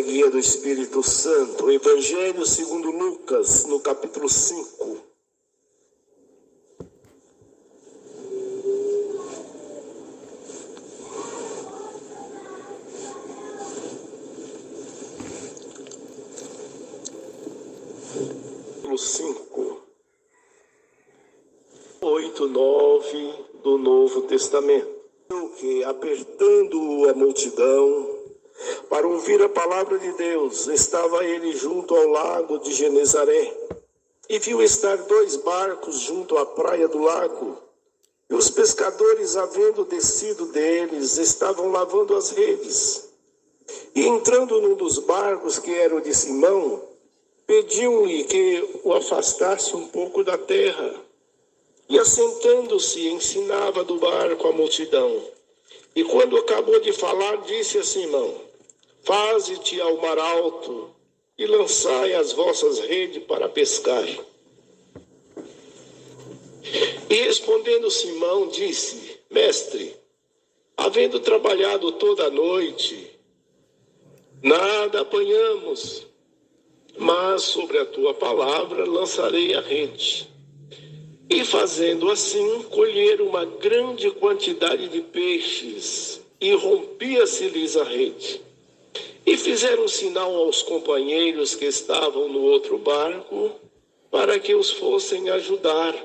guia do Espírito Santo. Evangelho segundo Lucas, no capítulo 5. Capítulo 5, 8, 9 do Novo Testamento. Que, apertando a multidão para ouvir a palavra de Deus, estava ele junto ao lago de Genezaré, e viu estar 2 barcos junto à praia do lago, e os pescadores, havendo descido deles, estavam lavando as redes. E entrando num dos barcos, que era o de Simão, pediu-lhe que o afastasse um pouco da terra, e assentando-se ensinava do barco a multidão. E quando acabou de falar, disse a Simão: faze-te ao mar alto e lançai as vossas redes para pescar. E respondendo Simão, disse: mestre, havendo trabalhado toda a noite, nada apanhamos, mas sobre a tua palavra lançarei a rede. E fazendo assim, colheram uma grande quantidade de peixes, e rompia-se-lhes a rede. E fizeram sinal aos companheiros que estavam no outro barco, para que os fossem ajudar.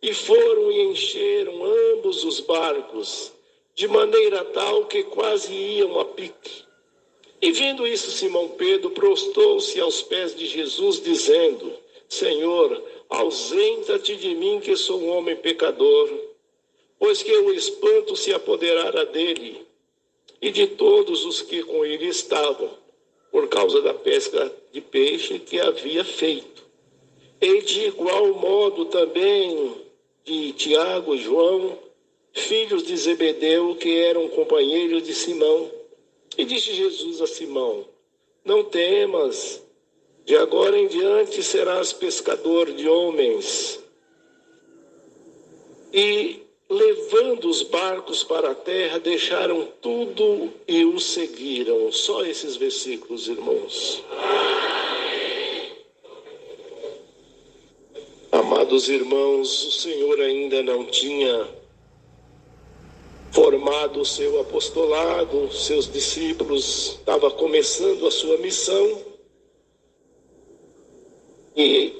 E foram e encheram ambos os barcos, de maneira tal que quase iam a pique. E vendo isso, Simão Pedro prostou-se aos pés de Jesus, dizendo: Senhor, ausenta-te de mim, que sou um homem pecador, pois que o espanto se apoderara dele e de todos os que com ele estavam, por causa da pesca de peixe que havia feito. E de igual modo também de Tiago e João, filhos de Zebedeu, que eram companheiros de Simão. E disse Jesus a Simão: não temas, de agora em diante serás pescador de homens. E, levando os barcos para a terra, deixaram tudo e o seguiram. Só esses versículos, irmãos. Amados irmãos, o Senhor ainda não tinha formado o seu apostolado, seus discípulos, estava começando a sua missão. E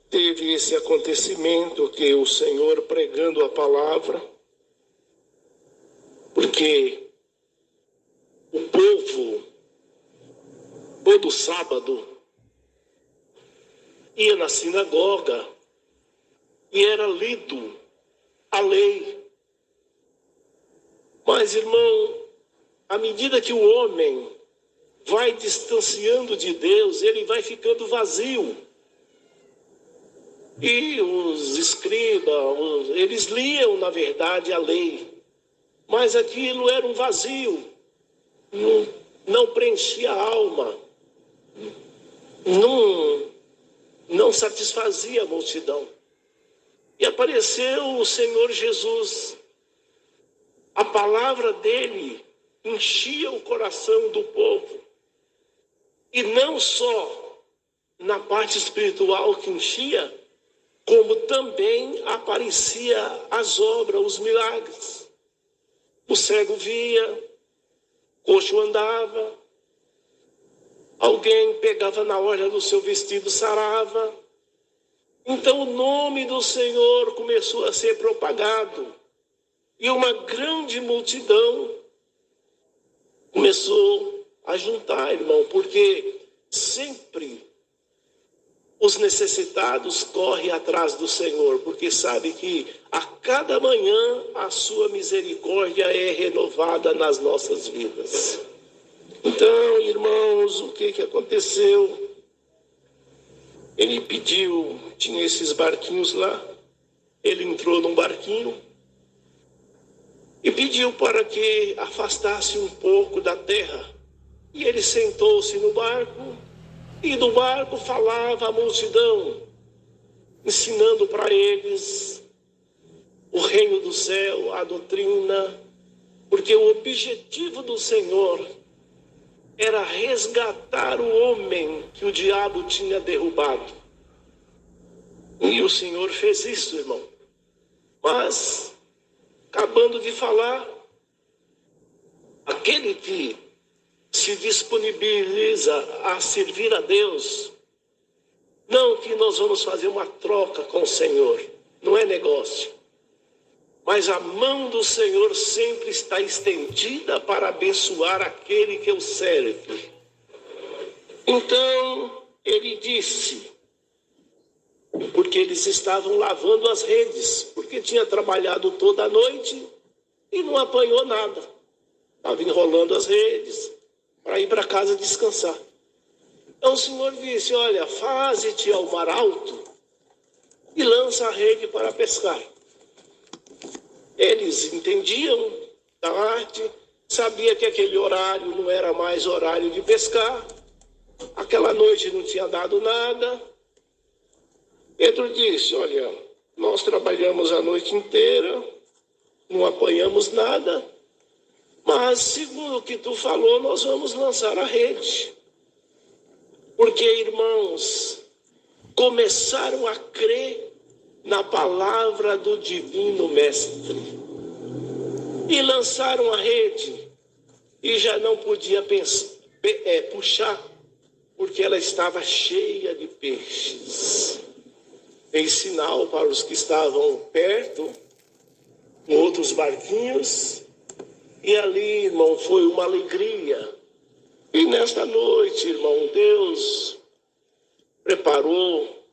teve esse acontecimento que o Senhor pregando a palavra, porque o povo, todo sábado, ia na sinagoga e era lido a lei. Mas, irmão, à medida que o homem vai distanciando de Deus, ele vai ficando vazio. E os escribas, eles liam, na verdade, a lei, mas aquilo era um vazio, não preenchia a alma, não satisfazia a multidão. E apareceu o Senhor Jesus. A palavra dele enchia o coração do povo. E não só na parte espiritual que enchia, como também aparecia as obras, os milagres. O cego via, coxo andava, alguém pegava na orla do seu vestido, sarava. Então o nome do Senhor começou a ser propagado. E uma grande multidão começou a juntar, irmão, porque sempre os necessitados correm atrás do Senhor, porque sabe que a cada manhã a sua misericórdia é renovada nas nossas vidas. Então, irmãos, o que aconteceu? Ele pediu, tinha esses barquinhos lá, ele entrou num barquinho e pediu para que afastasse um pouco da terra. E ele sentou-se no barco, e do barco falava a multidão, ensinando para eles o reino do céu, a doutrina, porque o objetivo do Senhor era resgatar o homem que o diabo tinha derrubado. E o Senhor fez isso, irmão. Mas, acabando de falar, aquele que se disponibiliza a servir a Deus, não que nós vamos fazer uma troca com o Senhor, não é negócio. Mas a mão do Senhor sempre está estendida para abençoar aquele que o serve. Então, ele disse, porque eles estavam lavando as redes, porque tinha trabalhado toda a noite e não apanhou nada. Estava enrolando as redes para ir para casa descansar. Então o Senhor disse, olha, faze-te ao mar alto e lança a rede para pescar. Eles entendiam da arte, sabia que aquele horário não era mais horário de pescar, aquela noite não tinha dado nada. Pedro disse, olha, nós trabalhamos a noite inteira, não apanhamos nada, mas segundo o que tu falou, nós vamos lançar a rede. Porque, irmãos, começaram a crer na palavra do divino mestre. E lançaram a rede. E já não podia puxar, porque ela estava cheia de peixes. Em sinal para os que estavam perto, com outros barquinhos. E ali, irmão, foi uma alegria. E nesta noite, irmão, Deus preparou.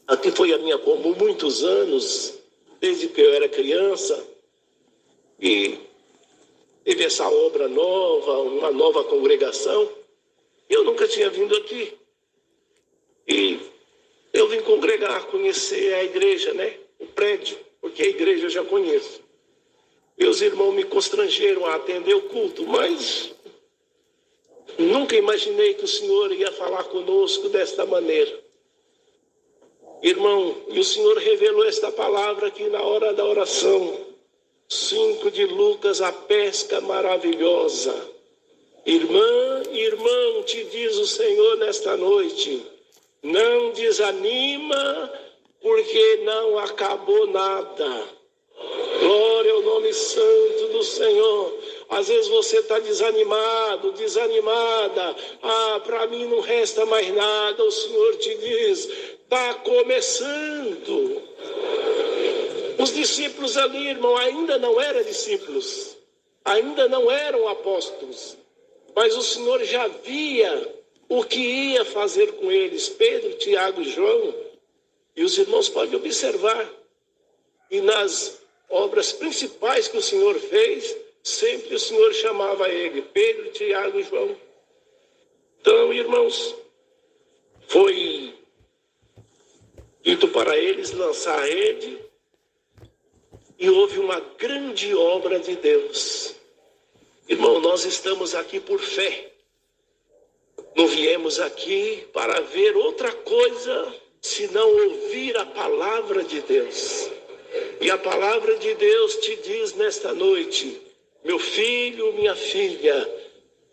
Aqui foi a minha comum muitos anos, desde que eu era criança, e teve essa obra nova, uma nova congregação. Eu nunca tinha vindo aqui. E eu vim congregar, conhecer a igreja, né? O prédio, porque a igreja eu já conheço. Meus irmãos me constrangeram a atender o culto, mas nunca imaginei que o Senhor ia falar conosco desta maneira. Irmão, e o Senhor revelou esta palavra aqui na hora da oração. 5 de Lucas, a pesca maravilhosa. Irmão, te diz o Senhor nesta noite, não desanima, porque não acabou nada. Glória ao nome santo do Senhor. Às vezes você está desanimado, desanimada. Para mim não resta mais nada. O Senhor te diz, está começando. Os discípulos ali, irmão, ainda não eram discípulos. Ainda não eram apóstolos. Mas o Senhor já via o que ia fazer com eles. Pedro, Tiago e João. E os irmãos podem observar. E nas obras principais que o Senhor fez, sempre o Senhor chamava ele, Pedro, Tiago e João. Então, irmãos, foi dito para eles lançar a rede e houve uma grande obra de Deus. Irmão, nós estamos aqui por fé. Não viemos aqui para ver outra coisa, senão ouvir a palavra de Deus. E a palavra de Deus te diz nesta noite, meu filho, minha filha,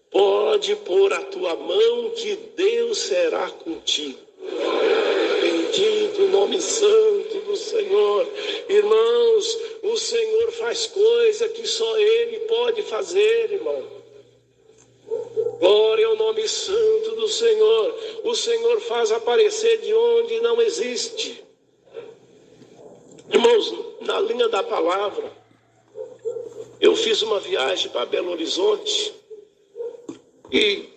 pode pôr a tua mão que Deus será contigo. Bendito o nome santo do Senhor. Irmãos, o Senhor faz coisa que só Ele pode fazer, irmão. Glória ao nome santo do Senhor. O Senhor faz aparecer de onde não existe. Irmãos, na linha da palavra, eu fiz uma viagem para Belo Horizonte e